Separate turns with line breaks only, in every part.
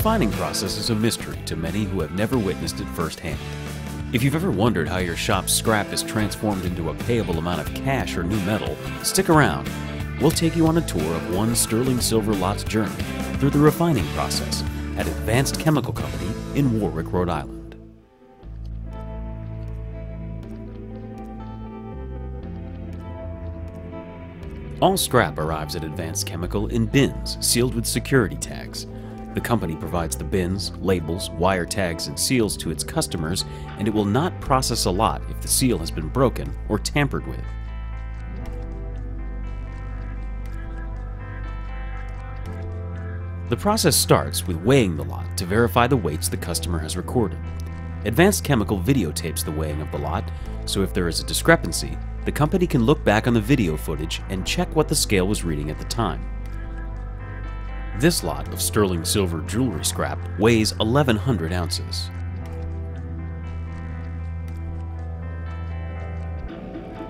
refining process is a mystery to many who have never witnessed it firsthand. If you've ever wondered how your shop's scrap is transformed into a payable amount of cash or new metal, stick around. We'll take you on a tour of one sterling silver lot's journey through the refining process at Advanced Chemical Company in Warwick, Rhode Island. All scrap arrives at Advanced Chemical in bins sealed with security tags. The company provides the bins, labels, wire tags, and seals to its customers, and it will not process a lot if the seal has been broken or tampered with. The process starts with weighing the lot to verify the weights the customer has recorded. Advanced Chemical videotapes the weighing of the lot, so if there is a discrepancy, the company can look back on the video footage and check what the scale was reading at the time. This lot of sterling silver jewelry scrap weighs 1,100 ounces.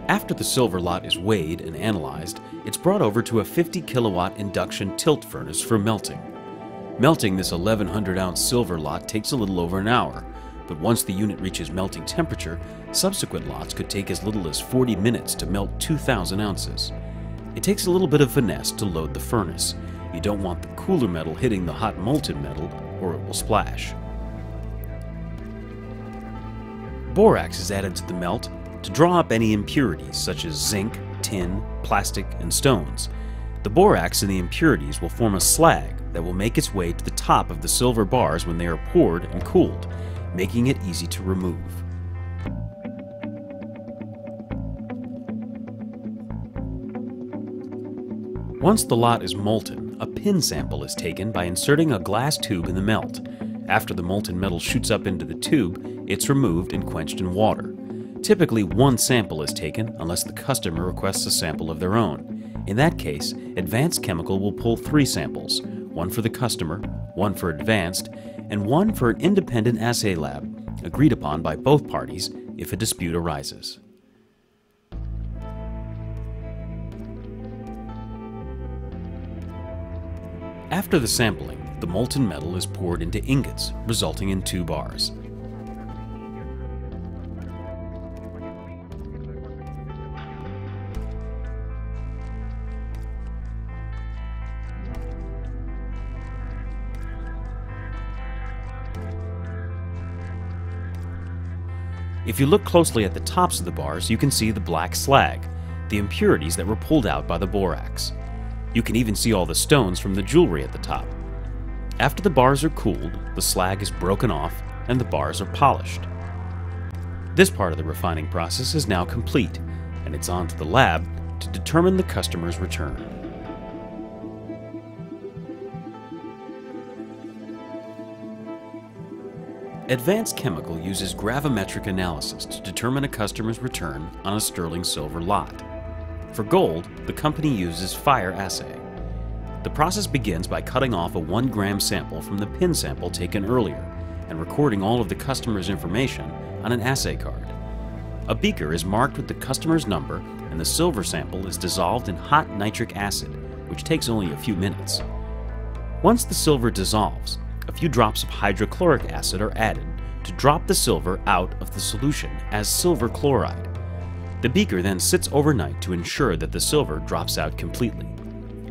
After the silver lot is weighed and analyzed, it's brought over to a 50 kilowatt induction tilt furnace for melting. Melting this 1,100 ounce silver lot takes a little over an hour, but once the unit reaches melting temperature, subsequent lots could take as little as 40 minutes to melt 2,000 ounces. It takes a little bit of finesse to load the furnace. You don't want the cooler metal hitting the hot molten metal, or it will splash. Borax is added to the melt to draw up any impurities such as zinc, tin, plastic, and stones. The borax and the impurities will form a slag that will make its way to the top of the silver bars when they are poured and cooled, making it easy to remove. Once the lot is molten, a pin sample is taken by inserting a glass tube in the melt. After the molten metal shoots up into the tube, it's removed and quenched in water. Typically, one sample is taken unless the customer requests a sample of their own. In that case, Advanced Chemical will pull 3 samples, one for the customer, one for Advanced, and one for an independent assay lab, agreed upon by both parties if a dispute arises. After the sampling, the molten metal is poured into ingots, resulting in 2 bars. If you look closely at the tops of the bars, you can see the black slag, the impurities that were pulled out by the borax. You can even see all the stones from the jewelry at the top. After the bars are cooled, the slag is broken off and the bars are polished. This part of the refining process is now complete, and it's on to the lab to determine the customer's return. Advanced Chemical uses gravimetric analysis to determine a customer's return on a sterling silver lot. For gold, the company uses fire assay. The process begins by cutting off a 1 gram sample from the pin sample taken earlier and recording all of the customer's information on an assay card. A beaker is marked with the customer's number, and the silver sample is dissolved in hot nitric acid, which takes only a few minutes. Once the silver dissolves, a few drops of hydrochloric acid are added to drop the silver out of the solution as silver chloride. The beaker then sits overnight to ensure that the silver drops out completely.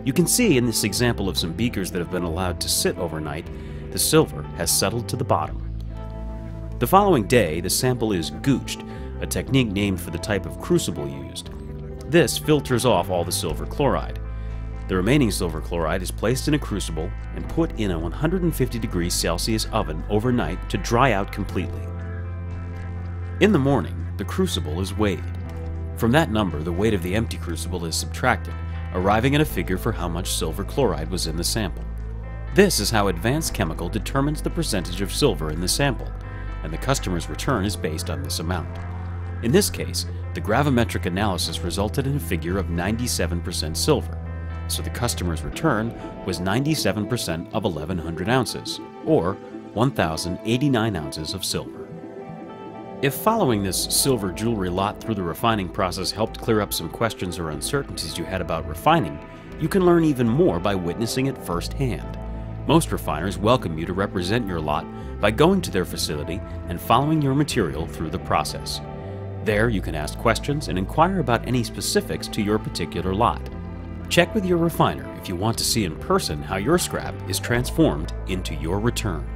You can see in this example of some beakers that have been allowed to sit overnight, the silver has settled to the bottom. The following day, the sample is gooched, a technique named for the type of crucible used. This filters off all the silver chloride. The remaining silver chloride is placed in a crucible and put in a 150 degrees Celsius oven overnight to dry out completely. In the morning, the crucible is weighed. From that number, the weight of the empty crucible is subtracted, arriving at a figure for how much silver chloride was in the sample. This is how Advanced Chemical determines the percentage of silver in the sample, and the customer's return is based on this amount. In this case, the gravimetric analysis resulted in a figure of 97% silver. So the customer's return was 97% of 1,100 ounces, or 1,089 ounces of silver. If following this silver jewelry lot through the refining process helped clear up some questions or uncertainties you had about refining, you can learn even more by witnessing it firsthand. Most refiners welcome you to represent your lot by going to their facility and following your material through the process. There you can ask questions and inquire about any specifics to your particular lot. Check with your refiner if you want to see in person how your scrap is transformed into your return.